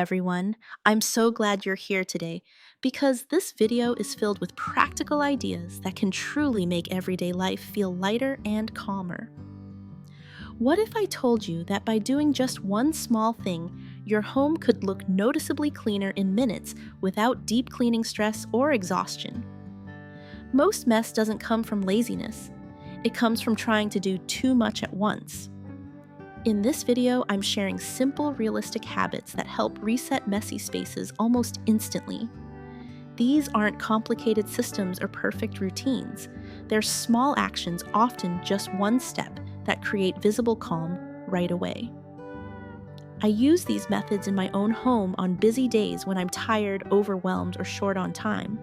everyone. I'm so glad you're here today because this video is filled with practical ideas that can truly make everyday life feel lighter and calmer. What if I told you that by doing just one small thing, your home could look noticeably cleaner in minutes without deep cleaning stress or exhaustion? Most mess doesn't come from laziness. It comes from trying to do too much at once. In this video, I'm sharing simple, realistic habits that help reset messy spaces almost instantly. These aren't complicated systems or perfect routines. They're small actions, often just one step, that create visible calm right away. I use these methods in my own home on busy days when I'm tired, overwhelmed, or short on time.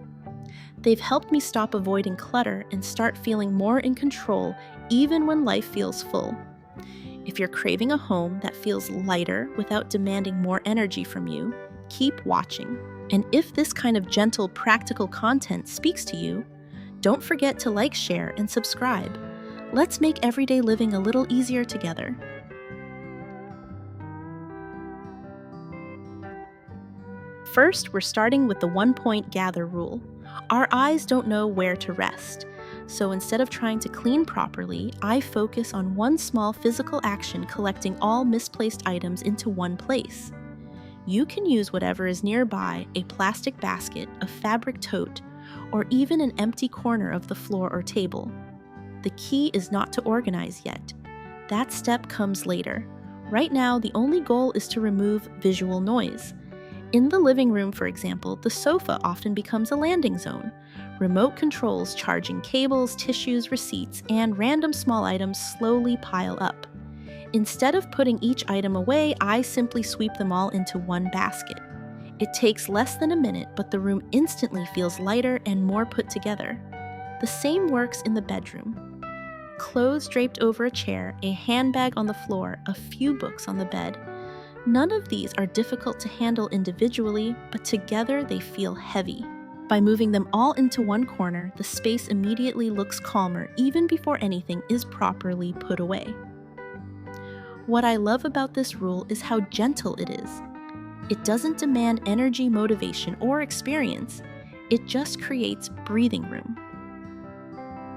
They've helped me stop avoiding clutter and start feeling more in control even when life feels full. If you're craving a home that feels lighter without demanding more energy from you, keep watching. And if this kind of gentle, practical content speaks to you, don't forget to like, share, and subscribe. Let's make everyday living a little easier together. First, we're starting with the one-point gather rule. Our eyes don't know where to rest. So instead of trying to clean properly, I focus on one small physical action collecting all misplaced items into one place. You can use whatever is nearby, a plastic basket, a fabric tote, or even an empty corner of the floor or table. The key is not to organize yet. That step comes later. Right now, the only goal is to remove visual noise. In the living room, for example, the sofa often becomes a landing zone. Remote controls, charging cables, tissues, receipts, and random small items slowly pile up. Instead of putting each item away, I simply sweep them all into one basket. It takes less than a minute, but the room instantly feels lighter and more put together. The same works in the bedroom. Clothes draped over a chair, a handbag on the floor, a few books on the bed. None of these are difficult to handle individually, but together they feel heavy. By moving them all into one corner, the space immediately looks calmer even before anything is properly put away. What I love about this rule is how gentle it is. It doesn't demand energy, motivation, or experience. It just creates breathing room.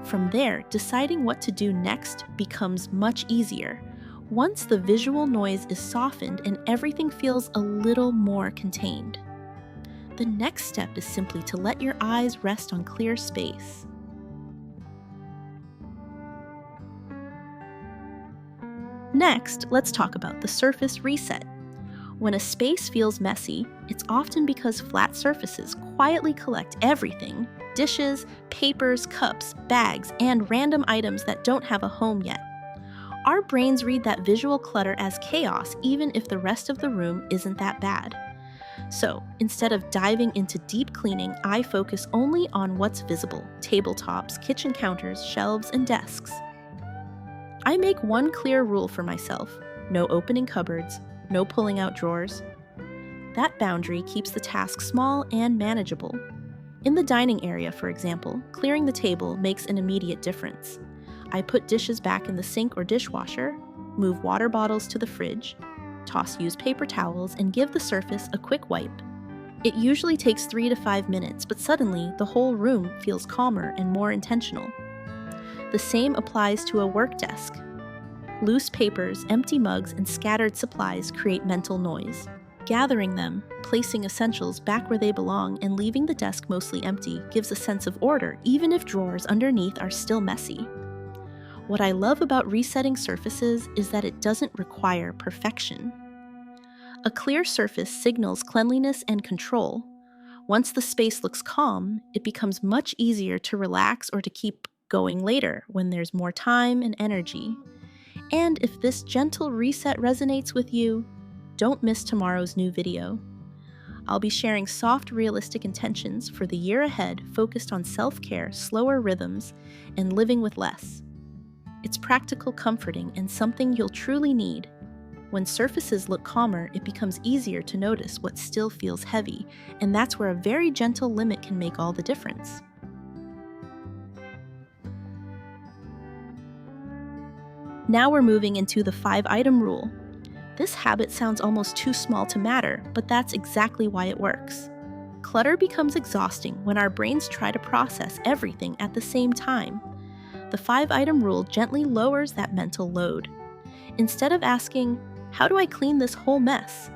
From there, deciding what to do next becomes much easier. Once the visual noise is softened and everything feels a little more contained. The next step is simply to let your eyes rest on clear space. Next, let's talk about the surface reset. When a space feels messy, it's often because flat surfaces quietly collect everything: dishes, papers, cups, bags, and random items that don't have a home yet. Our brains read that visual clutter as chaos even if the rest of the room isn't that bad. So, instead of diving into deep cleaning, I focus only on what's visible: tabletops, kitchen counters, shelves, and desks. I make one clear rule for myself: no opening cupboards, no pulling out drawers. That boundary keeps the task small and manageable. In the dining area, for example, clearing the table makes an immediate difference. I put dishes back in the sink or dishwasher, move water bottles to the fridge, toss used paper towels, and give the surface a quick wipe. It usually takes 3 to 5 minutes, but suddenly the whole room feels calmer and more intentional. The same applies to a work desk. Loose papers, empty mugs, and scattered supplies create mental noise. Gathering them, placing essentials back where they belong, and leaving the desk mostly empty gives a sense of order, even if drawers underneath are still messy. What I love about resetting surfaces is that it doesn't require perfection. A clear surface signals cleanliness and control. Once the space looks calm, it becomes much easier to relax or to keep going later when there's more time and energy. And if this gentle reset resonates with you, don't miss tomorrow's new video. I'll be sharing soft, realistic intentions for the year ahead focused on self-care, slower rhythms, and living with less. It's practical, comforting, and something you'll truly need. When surfaces look calmer, it becomes easier to notice what still feels heavy, and that's where a very gentle limit can make all the difference. Now we're moving into the 5-item rule. This habit sounds almost too small to matter, but that's exactly why it works. Clutter becomes exhausting when our brains try to process everything at the same time. The 5-item rule gently lowers that mental load. Instead of asking, "How do I clean this whole mess?"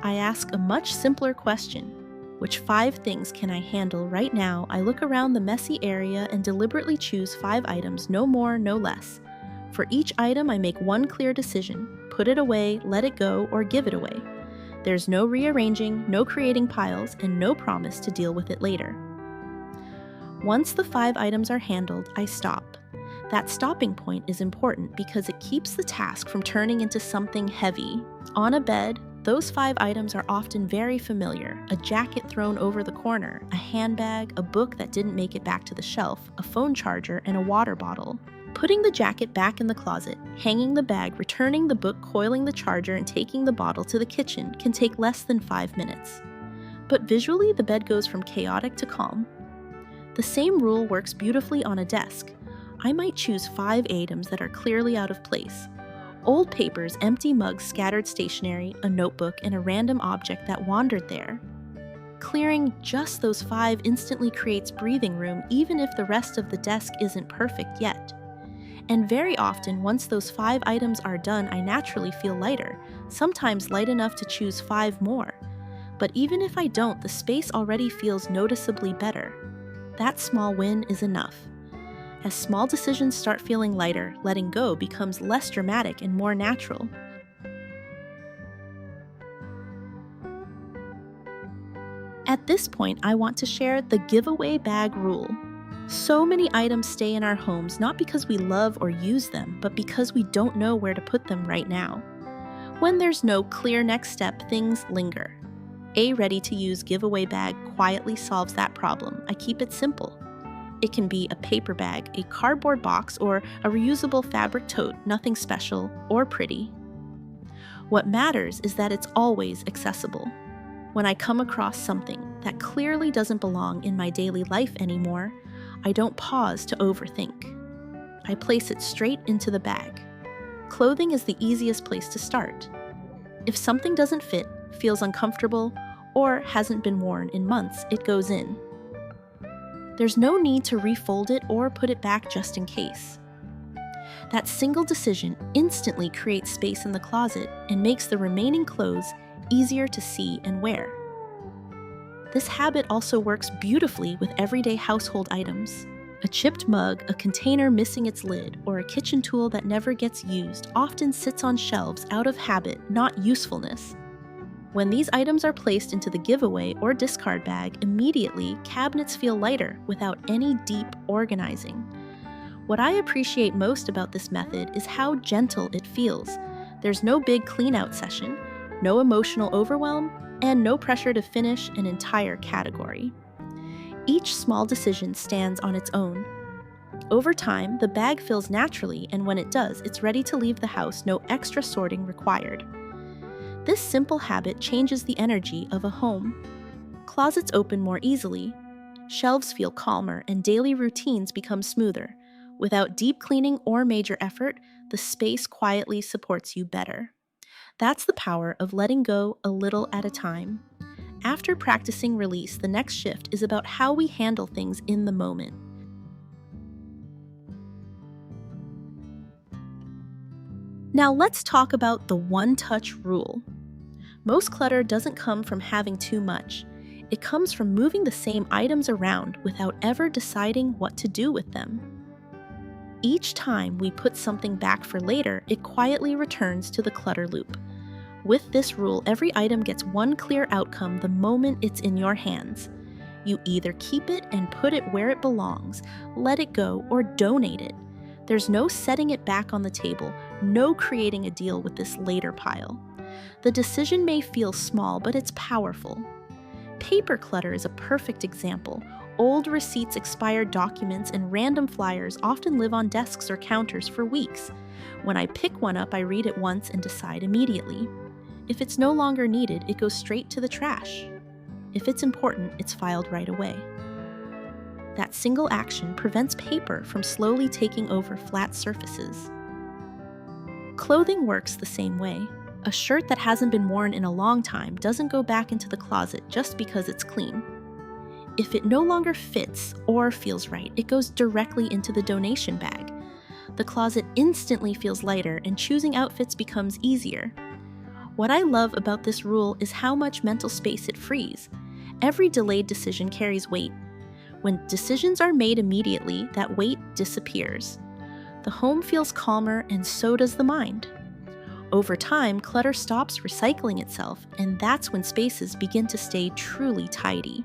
I ask a much simpler question. Which 5 things can I handle right now? I look around the messy area and deliberately choose 5 items, no more, no less. For each item, I make one clear decision: put it away, let it go, or give it away. There's no rearranging, no creating piles, and no promise to deal with it later. Once the 5 items are handled, I stop. That stopping point is important because it keeps the task from turning into something heavy. On a bed, those 5 items are often very familiar: a jacket thrown over the corner, a handbag, a book that didn't make it back to the shelf, a phone charger, and a water bottle. Putting the jacket back in the closet, hanging the bag, returning the book, coiling the charger, and taking the bottle to the kitchen can take less than 5 minutes. But visually, the bed goes from chaotic to calm. The same rule works beautifully on a desk. I might choose 5 items that are clearly out of place. Old papers, empty mugs, scattered stationery, a notebook, and a random object that wandered there. Clearing just those 5 instantly creates breathing room, even if the rest of the desk isn't perfect yet. And very often, once those 5 items are done, I naturally feel lighter, sometimes light enough to choose 5 more. But even if I don't, the space already feels noticeably better. That small win is enough. As small decisions start feeling lighter, letting go becomes less dramatic and more natural. At this point, I want to share the giveaway bag rule. So many items stay in our homes not because we love or use them, but because we don't know where to put them right now. When there's no clear next step, things linger. A ready-to-use giveaway bag quietly solves that problem. I keep it simple. It can be a paper bag, a cardboard box, or a reusable fabric tote, nothing special or pretty. What matters is that it's always accessible. When I come across something that clearly doesn't belong in my daily life anymore, I don't pause to overthink. I place it straight into the bag. Clothing is the easiest place to start. If something doesn't fit, feels uncomfortable, or hasn't been worn in months, it goes in. There's no need to refold it or put it back just in case. That single decision instantly creates space in the closet and makes the remaining clothes easier to see and wear. This habit also works beautifully with everyday household items. A chipped mug, a container missing its lid, or a kitchen tool that never gets used often sits on shelves out of habit, not usefulness. When these items are placed into the giveaway or discard bag, immediately cabinets feel lighter without any deep organizing. What I appreciate most about this method is how gentle it feels. There's no big clean-out session, no emotional overwhelm, and no pressure to finish an entire category. Each small decision stands on its own. Over time, the bag fills naturally, and when it does, it's ready to leave the house, no extra sorting required. This simple habit changes the energy of a home. Closets open more easily, shelves feel calmer, and daily routines become smoother. Without deep cleaning or major effort, the space quietly supports you better. That's the power of letting go a little at a time. After practicing release, the next shift is about how we handle things in the moment. Now let's talk about the one-touch rule. Most clutter doesn't come from having too much. It comes from moving the same items around without ever deciding what to do with them. Each time we put something back for later, it quietly returns to the clutter loop. With this rule, every item gets one clear outcome the moment it's in your hands. You either keep it and put it where it belongs, let it go, or donate it. There's no setting it back on the table, no creating a deal with this later pile. The decision may feel small, but it's powerful. Paper clutter is a perfect example. Old receipts, expired documents, and random flyers often live on desks or counters for weeks. When I pick one up, I read it once and decide immediately. If it's no longer needed, it goes straight to the trash. If it's important, it's filed right away. That single action prevents paper from slowly taking over flat surfaces. Clothing works the same way. A shirt that hasn't been worn in a long time doesn't go back into the closet just because it's clean. If it no longer fits or feels right, it goes directly into the donation bag. The closet instantly feels lighter and choosing outfits becomes easier. What I love about this rule is how much mental space it frees. Every delayed decision carries weight. When decisions are made immediately, that weight disappears. The home feels calmer and so does the mind. Over time, clutter stops recycling itself, and that's when spaces begin to stay truly tidy.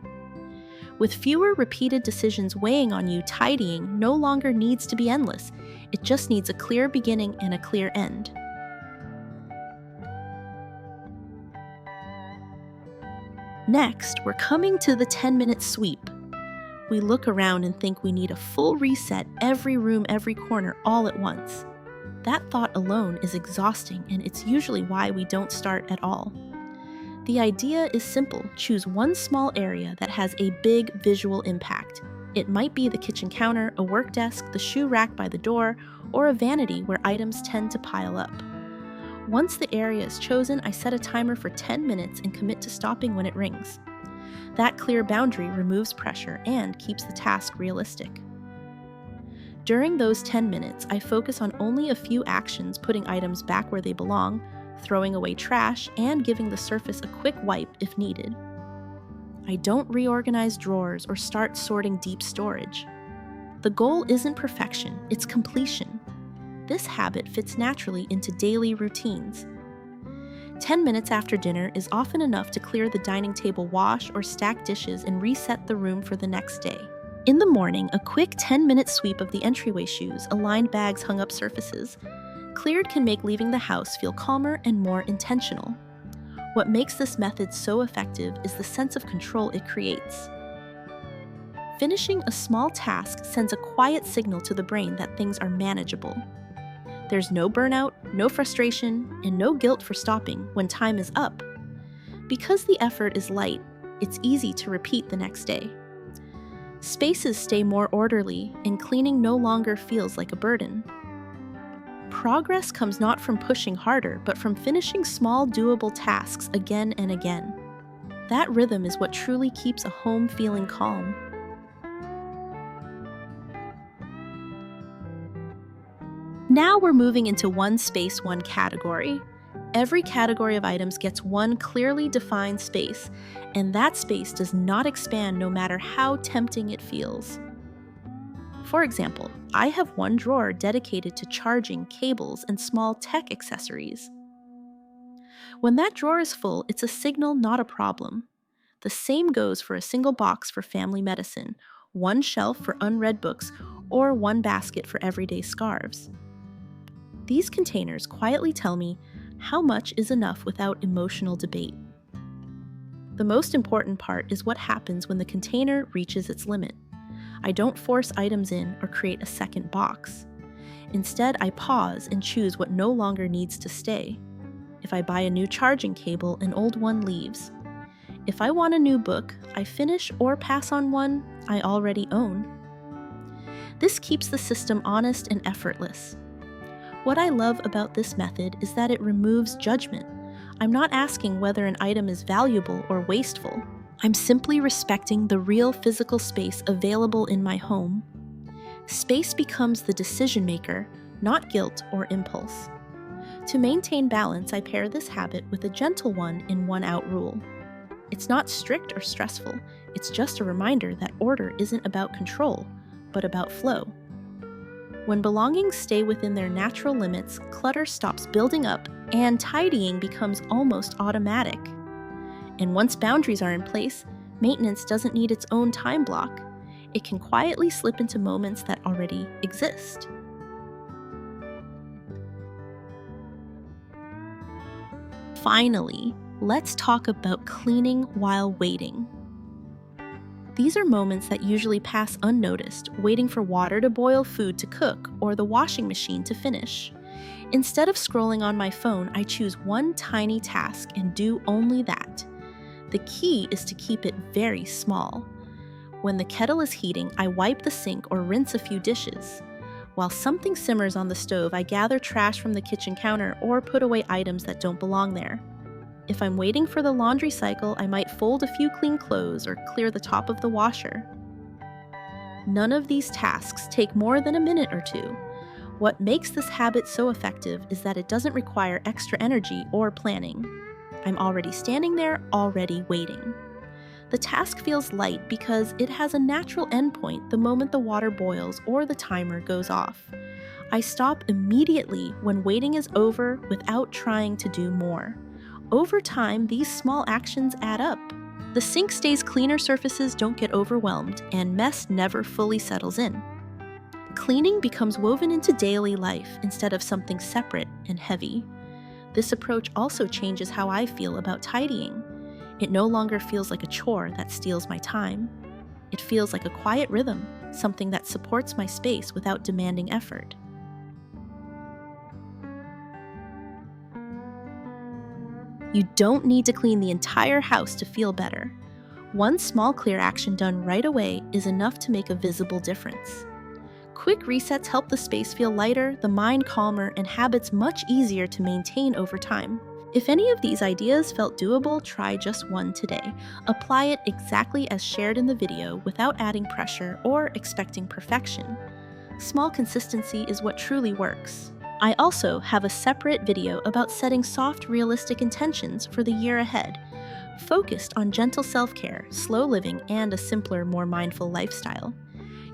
With fewer repeated decisions weighing on you, tidying no longer needs to be endless. It just needs a clear beginning and a clear end. Next, we're coming to the 10-minute sweep. We look around and think we need a full reset, every room, every corner, all at once. That thought alone is exhausting, and it's usually why we don't start at all. The idea is simple. Choose one small area that has a big visual impact. It might be the kitchen counter, a work desk, the shoe rack by the door, or a vanity where items tend to pile up. Once the area is chosen, I set a timer for 10 minutes and commit to stopping when it rings. That clear boundary removes pressure and keeps the task realistic. During those 10 minutes, I focus on only a few actions, putting items back where they belong, throwing away trash, and giving the surface a quick wipe if needed. I don't reorganize drawers or start sorting deep storage. The goal isn't perfection, it's completion. This habit fits naturally into daily routines. 10 minutes after dinner is often enough to clear the dining table, wash or stack dishes, and reset the room for the next day. In the morning, a quick 10-minute sweep of the entryway shoes, aligned bags, hung up surfaces, cleared can make leaving the house feel calmer and more intentional. What makes this method so effective is the sense of control it creates. Finishing a small task sends a quiet signal to the brain that things are manageable. There's no burnout, no frustration, and no guilt for stopping when time is up. Because the effort is light, it's easy to repeat the next day. Spaces stay more orderly, and cleaning no longer feels like a burden. Progress comes not from pushing harder, but from finishing small, doable tasks again and again. That rhythm is what truly keeps a home feeling calm. Now we're moving into one space, one category. Every category of items gets one clearly defined space, and that space does not expand no matter how tempting it feels. For example, I have one drawer dedicated to charging, cables, and small tech accessories. When that drawer is full, it's a signal, not a problem. The same goes for a single box for family medicine, one shelf for unread books, or one basket for everyday scarves. These containers quietly tell me how much is enough without emotional debate. The most important part is what happens when the container reaches its limit. I don't force items in or create a second box. Instead, I pause and choose what no longer needs to stay. If I buy a new charging cable, an old one leaves. If I want a new book, I finish or pass on one I already own. This keeps the system honest and effortless. What I love about this method is that it removes judgment. I'm not asking whether an item is valuable or wasteful. I'm simply respecting the real physical space available in my home. Space becomes the decision maker, not guilt or impulse. To maintain balance, I pair this habit with a gentle one-in-one-out rule. It's not strict or stressful. It's just a reminder that order isn't about control, but about flow. When belongings stay within their natural limits, clutter stops building up and tidying becomes almost automatic. And once boundaries are in place, maintenance doesn't need its own time block. It can quietly slip into moments that already exist. Finally, let's talk about cleaning while waiting. These are moments that usually pass unnoticed, waiting for water to boil, food to cook, or the washing machine to finish. Instead of scrolling on my phone, I choose one tiny task and do only that. The key is to keep it very small. When the kettle is heating, I wipe the sink or rinse a few dishes. While something simmers on the stove, I gather trash from the kitchen counter or put away items that don't belong there. If I'm waiting for the laundry cycle, I might fold a few clean clothes or clear the top of the washer. None of these tasks take more than a minute or two. What makes this habit so effective is that it doesn't require extra energy or planning. I'm already standing there, already waiting. The task feels light because it has a natural endpoint the moment the water boils or the timer goes off. I stop immediately when waiting is over without trying to do more. Over time, these small actions add up. The sink stays cleaner, surfaces don't get overwhelmed, and mess never fully settles in. Cleaning becomes woven into daily life instead of something separate and heavy. This approach also changes how I feel about tidying. It no longer feels like a chore that steals my time. It feels like a quiet rhythm, something that supports my space without demanding effort. You don't need to clean the entire house to feel better. One small clear action done right away is enough to make a visible difference. Quick resets help the space feel lighter, the mind calmer, and habits much easier to maintain over time. If any of these ideas felt doable, try just one today. Apply it exactly as shared in the video without adding pressure or expecting perfection. Small consistency is what truly works. I also have a separate video about setting soft, realistic intentions for the year ahead, focused on gentle self-care, slow living, and a simpler, more mindful lifestyle.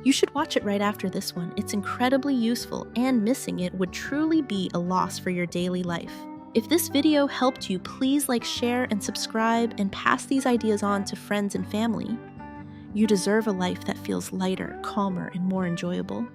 You should watch it right after this one. It's incredibly useful, and missing it would truly be a loss for your daily life. If this video helped you, please like, share, and subscribe, and pass these ideas on to friends and family. You deserve a life that feels lighter, calmer, and more enjoyable.